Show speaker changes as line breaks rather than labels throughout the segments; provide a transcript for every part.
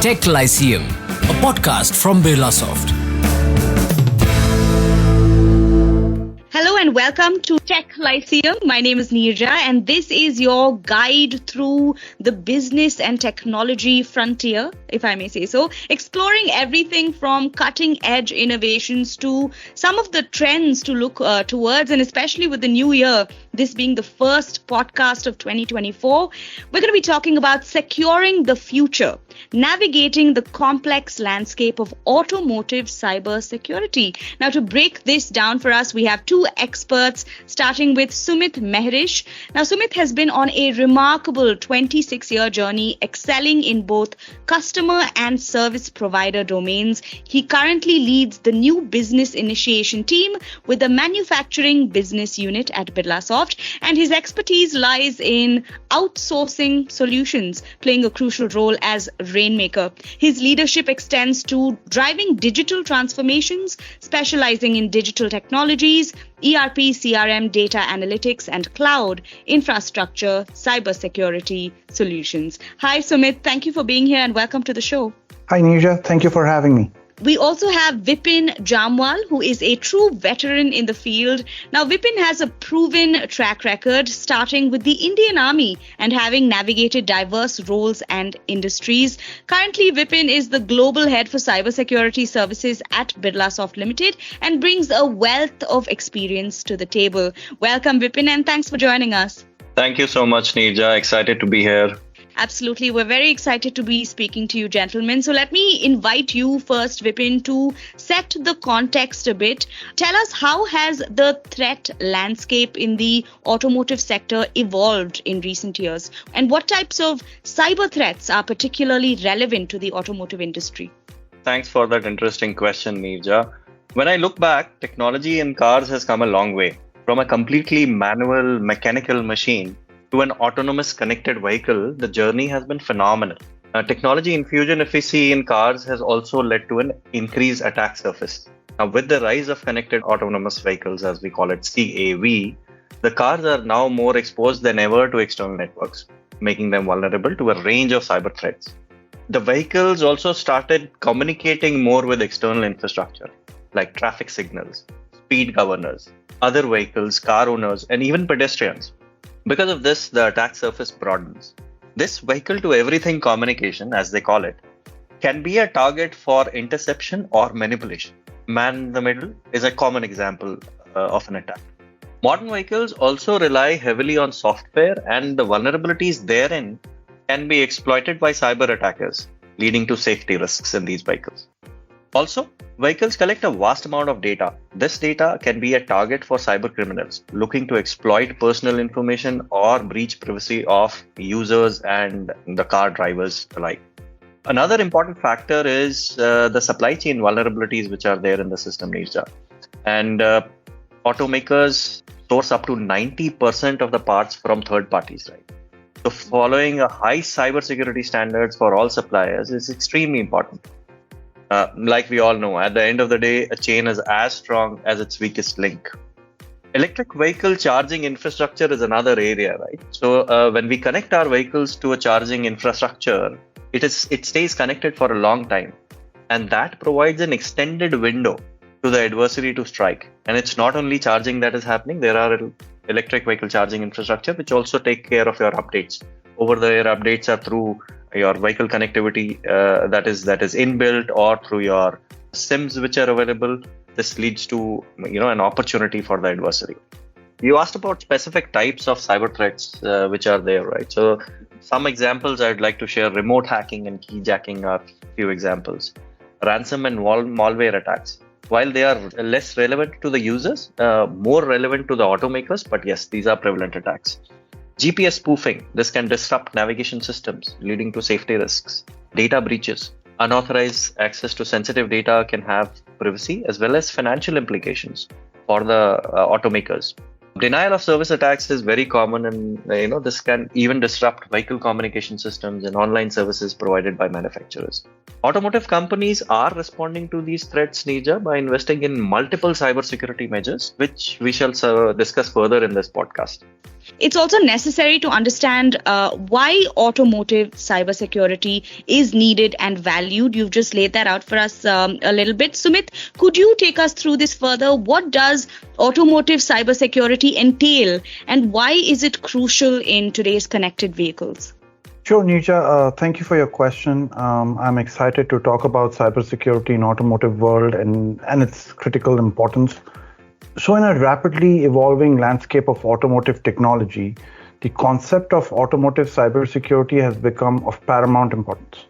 Tech Lyceum, a podcast from Birlasoft.
Hello and welcome to Tech Lyceum. My name is Neerja and this is your guide through the business and technology frontier, if I may say so, exploring everything from cutting edge innovations to some of the trends to look towards, and especially with the new year, this being the first podcast of 2024, we're going to be talking about securing the future, navigating the complex landscape of automotive cybersecurity. Now, to break this down for us, we have two experts, starting with Sumit Mehrish. Now, Sumit has been on a remarkable 26-year journey, excelling in both customer and service provider domains. He currently leads the new business initiation team with the manufacturing business unit at Birlasoft, and his expertise lies in outsourcing solutions, playing a crucial role as rainmaker. His leadership extends to driving digital transformations, specializing in digital technologies, ERP, CRM, data analytics, and cloud infrastructure, cybersecurity solutions. Hi, Sumit. Thank you for being here and welcome to the show.
Hi, Neerja. Thank you for having me.
We also have Vipin Jamwal, who is a true veteran in the field. Now, Vipin has a proven track record, starting with the Indian Army and having navigated diverse roles and industries. Currently, Vipin is the global head for cybersecurity services at Birlasoft Limited and brings a wealth of experience to the table. Welcome, Vipin, and thanks for joining us.
Thank you so much, Neerja. Excited to be here.
Absolutely. We're very excited to be speaking to you, gentlemen. So let me invite you first, Vipin, to set the context a bit. Tell us, how has the threat landscape in the automotive sector evolved in recent years? And what types of cyber threats are particularly relevant to the automotive industry?
Thanks for that interesting question, Neerja. When I look back, technology in cars has come a long way. From a completely manual, mechanical machine to an autonomous connected vehicle, the journey has been phenomenal. Technology infusion, if we see in cars, has also led to an increased attack surface. Now, with the rise of connected autonomous vehicles, as we call it CAV, the cars are now more exposed than ever to external networks, making them vulnerable to a range of cyber threats. The vehicles also started communicating more with external infrastructure, like traffic signals, speed governors, other vehicles, car owners, and even pedestrians. Because of this, the attack surface broadens. This vehicle-to-everything communication, as they call it, can be a target for interception or manipulation. Man-in-the-middle is a common example of an attack. Modern vehicles also rely heavily on software, and the vulnerabilities therein can be exploited by cyber attackers, leading to safety risks in these vehicles. Also, vehicles collect a vast amount of data. This data can be a target for cyber criminals looking to exploit personal information or breach privacy of users and the car drivers alike. Another important factor is the supply chain vulnerabilities which are there in the system, Neerja. And automakers source up to 90% of the parts from third parties, right? So following a high cybersecurity standards for all suppliers is extremely important. Like we all know, at the end of the day, a chain is as strong as its weakest link. Electric vehicle charging infrastructure is another area, right? So when we connect our vehicles to a charging infrastructure, it stays connected for a long time. And that provides an extended window to the adversary to strike. And it's not only charging that is happening. There are electric vehicle charging infrastructure which also take care of your updates. Over-the-air updates are through your vehicle connectivity that is inbuilt, or through your SIMs which are available. This leads to an opportunity for the adversary. You asked about specific types of cyber threats which are there, right? So some examples I'd like to share: remote hacking and keyjacking are few examples. Ransom and malware attacks. While they are less relevant to the users, more relevant to the automakers, but yes, these are prevalent attacks. GPS spoofing. This can disrupt navigation systems, leading to safety risks. Data breaches. Unauthorized access to sensitive data can have privacy as well as financial implications for the automakers. Denial of service attacks is very common, and this can even disrupt vehicle communication systems and online services provided by manufacturers. Automotive companies are responding to these threats, Nija, by investing in multiple cybersecurity measures, which we shall discuss further in this podcast.
It's also necessary to understand why automotive cybersecurity is needed and valued. You've just laid that out for us a little bit. Sumit, could you take us through this further? What does automotive cybersecurity entail, and why is it crucial in today's connected vehicles?
Sure, Nija. Thank you for your question. I'm excited to talk about cybersecurity in automotive world and its critical importance. So in a rapidly evolving landscape of automotive technology, the concept of automotive cybersecurity has become of paramount importance.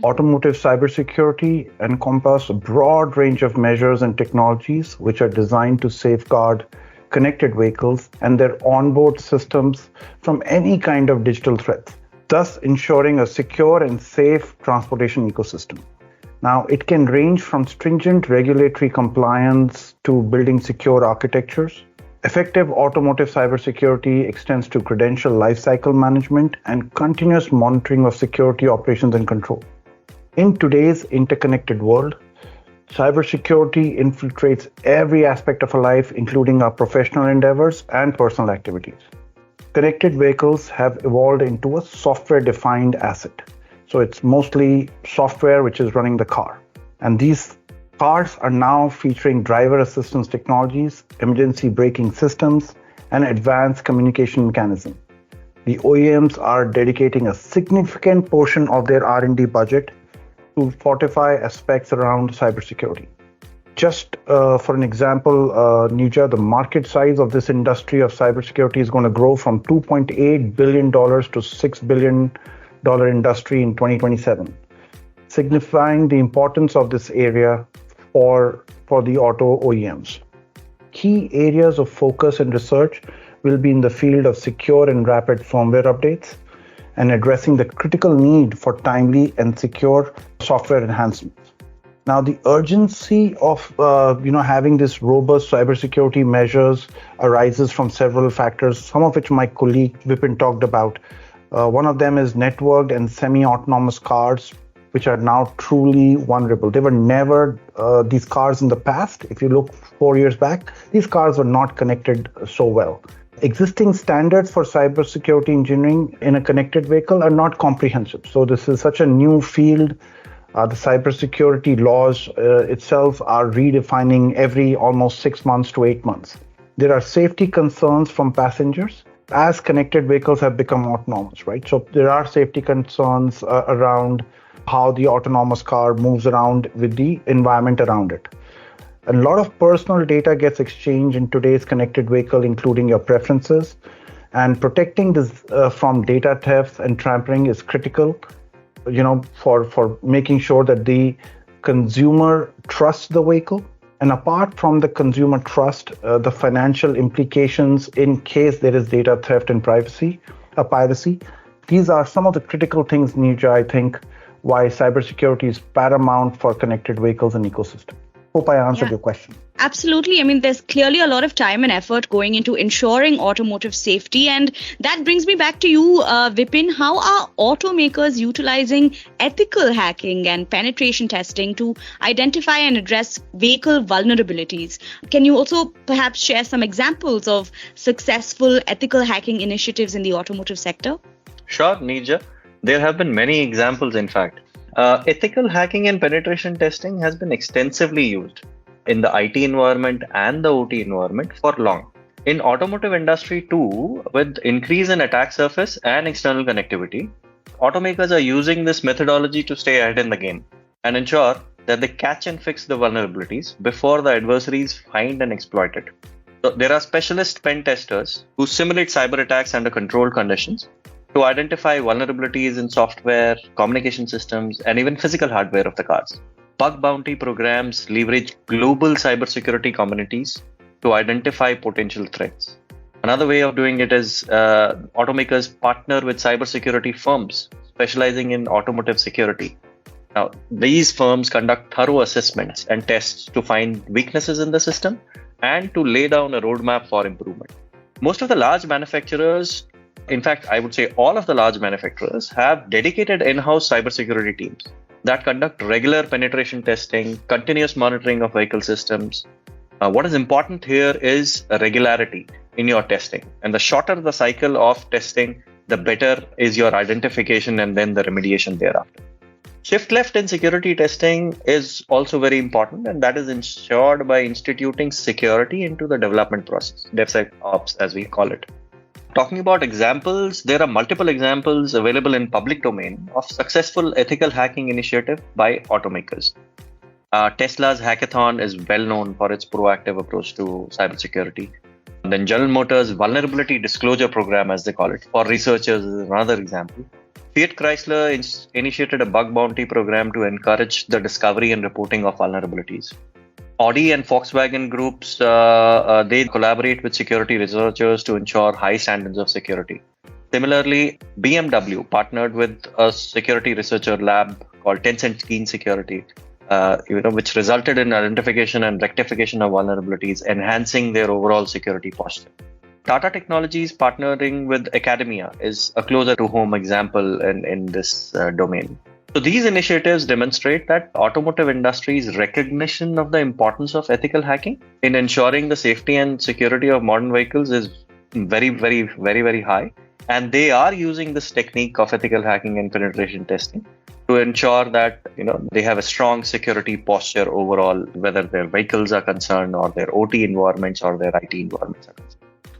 Automotive cybersecurity encompasses a broad range of measures and technologies which are designed to safeguard connected vehicles and their onboard systems from any kind of digital threats, thus ensuring a secure and safe transportation ecosystem. Now, it can range from stringent regulatory compliance to building secure architectures. Effective automotive cybersecurity extends to credential lifecycle management and continuous monitoring of security operations and control. In today's interconnected world, cybersecurity infiltrates every aspect of our life, including our professional endeavors and personal activities. Connected vehicles have evolved into a software-defined asset. So it's mostly software which is running the car. And these cars are now featuring driver assistance technologies, emergency braking systems, and advanced communication mechanisms. The OEMs are dedicating a significant portion of their R&D budget to fortify aspects around cybersecurity. Just for an example, Nija, the market size of this industry of cybersecurity is going to grow from $2.8 billion to $6 billion industry in 2027, signifying the importance of this area for the auto OEMs. Key areas of focus and research will be in the field of secure and rapid firmware updates and addressing the critical need for timely and secure software enhancements. Now, the urgency of having this robust cybersecurity measures arises from several factors, some of which my colleague Vipin talked about. One of them is networked and semi-autonomous cars, which are now truly vulnerable. They were never these cars in the past. If you look 4 years back, these cars were not connected so well. Existing standards for cybersecurity engineering in a connected vehicle are not comprehensive. So this is such a new field. The cybersecurity laws itself are redefining every almost 6 months to 8 months. There are safety concerns from passengers as connected vehicles have become autonomous, right? So there are safety concerns around how the autonomous car moves around with the environment around it. A lot of personal data gets exchanged in today's connected vehicle, including your preferences, and protecting this from data theft and tampering is critical, for making sure that the consumer trusts the vehicle. And apart from the consumer trust, the financial implications in case there is data theft and piracy, these are some of the critical things, Nija, I think, why cybersecurity is paramount for connected vehicles and ecosystem. Hope I answered your question.
Absolutely. I mean, there's clearly a lot of time and effort going into ensuring automotive safety. And that brings me back to you, Vipin. How are automakers utilizing ethical hacking and penetration testing to identify and address vehicle vulnerabilities? Can you also perhaps share some examples of successful ethical hacking initiatives in the automotive sector?
Sure, Nija. There have been many examples, in fact. Ethical hacking and penetration testing has been extensively used in the IT environment and the OT environment for long. In automotive industry too, with increase in attack surface and external connectivity, automakers are using this methodology to stay ahead in the game and ensure that they catch and fix the vulnerabilities before the adversaries find and exploit it. So there are specialist pen testers who simulate cyber attacks under controlled conditions to identify vulnerabilities in software, communication systems, and even physical hardware of the cars. Bug bounty programs leverage global cybersecurity communities to identify potential threats. Another way of doing it is automakers partner with cybersecurity firms specializing in automotive security. Now, these firms conduct thorough assessments and tests to find weaknesses in the system and to lay down a roadmap for improvement. Most of the large manufacturers, in fact, I would say all of the large manufacturers have dedicated in-house cybersecurity teams that conduct regular penetration testing, continuous monitoring of vehicle systems. What is important here is regularity in your testing. And the shorter the cycle of testing, the better is your identification and then the remediation thereafter. Shift left in security testing is also very important, and that is ensured by instituting security into the development process, DevSecOps as we call it. Talking about examples, there are multiple examples available in public domain of successful ethical hacking initiative by automakers. Tesla's hackathon is well known for its proactive approach to cybersecurity. Then General Motors' vulnerability disclosure program, as they call it, for researchers is another example. Fiat Chrysler initiated a bug bounty program to encourage the discovery and reporting of vulnerabilities. Audi and Volkswagen groups, they collaborate with security researchers to ensure high standards of security. Similarly, BMW partnered with a security researcher lab called Tencent Keen Security, which resulted in identification and rectification of vulnerabilities, enhancing their overall security posture. Tata Technologies partnering with academia is a closer to home example in this domain. So these initiatives demonstrate that automotive industry's recognition of the importance of ethical hacking in ensuring the safety and security of modern vehicles is very, very, very, very high. And they are using this technique of ethical hacking and penetration testing to ensure that they have a strong security posture overall, whether their vehicles are concerned or their OT environments or their IT environments are concerned.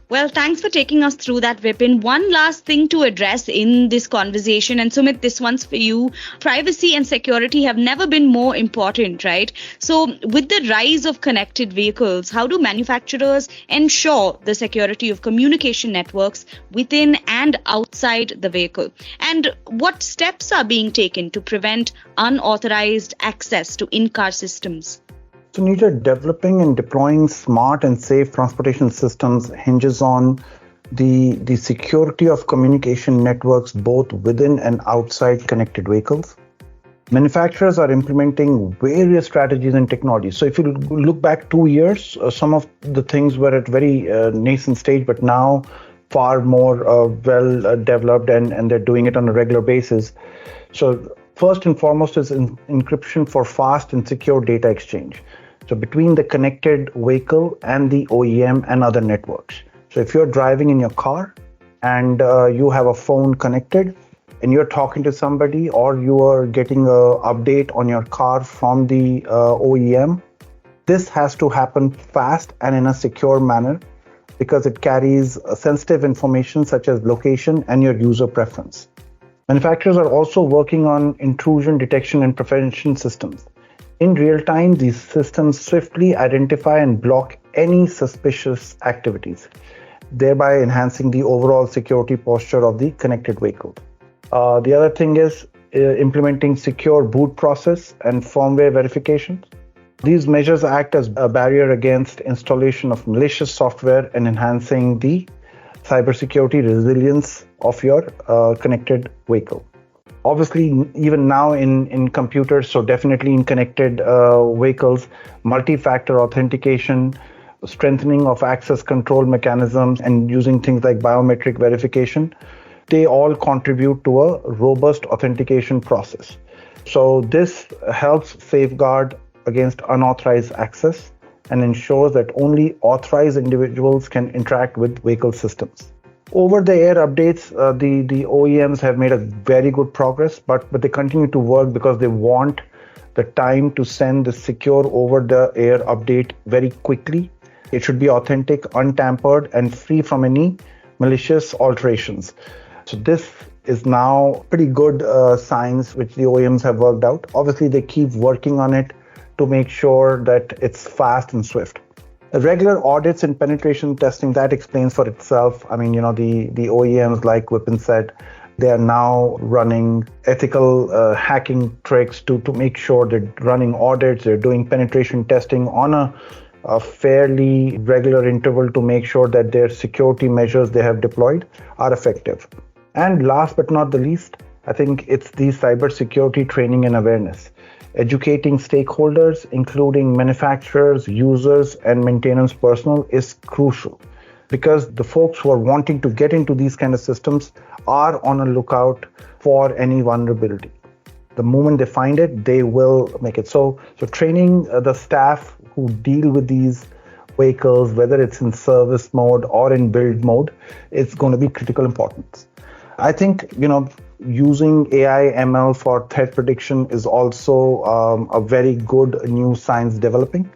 Well, thanks for taking us through that, Vipin. One last thing to address in this conversation, and Sumit, this one's for you. Privacy and security have never been more important, right? So with the rise of connected vehicles, how do manufacturers ensure the security of communication networks within and outside the vehicle? And what steps are being taken to prevent unauthorized access to in-car systems?
So, Nita, developing and deploying smart and safe transportation systems hinges on the security of communication networks both within and outside connected vehicles. Manufacturers are implementing various strategies and technologies. So if you look back 2 years, some of the things were at very nascent stage, but now far more well developed and they're doing it on a regular basis. So first and foremost is encryption for fast and secure data exchange. So between the connected vehicle and the OEM and other networks. So if you're driving in your car and you have a phone connected and you're talking to somebody or you are getting an update on your car from the OEM, this has to happen fast and in a secure manner because it carries sensitive information such as location and your user preference. Manufacturers are also working on intrusion detection and prevention systems. In real time, these systems swiftly identify and block any suspicious activities, thereby enhancing the overall security posture of the connected vehicle. The other thing is implementing secure boot process and firmware verifications. These measures act as a barrier against installation of malicious software and enhancing the cybersecurity resilience of your connected vehicle. Obviously, even now in computers, so definitely in connected vehicles, multi-factor authentication, strengthening of access control mechanisms, and using things like biometric verification, they all contribute to a robust authentication process. So this helps safeguard against unauthorized access and ensures that only authorized individuals can interact with vehicle systems. Over-the-air updates, the OEMs have made a very good progress, but they continue to work because they want the time to send the secure over-the-air update very quickly. It should be authentic, untampered, and free from any malicious alterations. So this is now pretty good science which the OEMs have worked out. Obviously, they keep working on it to make sure that it's fast and swift. Regular audits and penetration testing, that explains for itself. I mean, the OEMs, like Vipin said, they are now running ethical hacking tricks to make sure they're running audits, they're doing penetration testing on a fairly regular interval to make sure that their security measures they have deployed are effective. And last but not the least, I think it's the cybersecurity training and awareness. Educating stakeholders, including manufacturers, users, and maintenance personnel, is crucial. because the folks who are wanting to get into these kind of systems are on a lookout for any vulnerability. The moment they find it, they will make it. So training the staff who deal with these vehicles, whether it's in service mode or in build mode, it's going to be critical importance. I think, using AI ML for threat prediction is also a very good new science developing.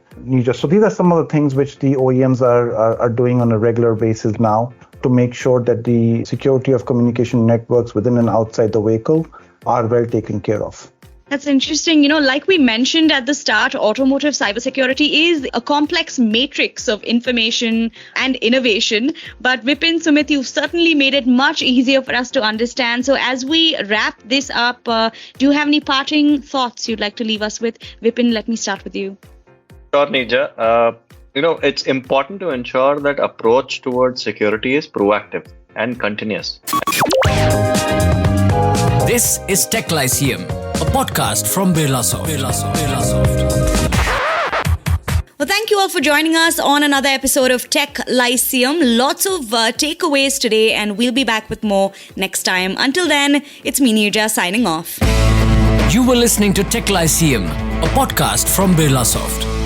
So these are some of the things which the OEMs are doing on a regular basis now to make sure that the security of communication networks within and outside the vehicle are well taken care of.
That's interesting. Like we mentioned at the start, automotive cybersecurity is a complex matrix of information and innovation. But Vipin, Sumit, you've certainly made it much easier for us to understand. So as we wrap this up, do you have any parting thoughts you'd like to leave us with? Vipin, let me start with you.
Sure, Nija. It's important to ensure that approach towards security is proactive and continuous.
This is Tech Lyceum, a podcast from Birlasoft.
Well, thank you all for joining us on another episode of Tech Lyceum. Lots of takeaways today, and we'll be back with more next time. Until then, it's me, Nirja, signing off.
You were listening to Tech Lyceum, a podcast from Birlasoft.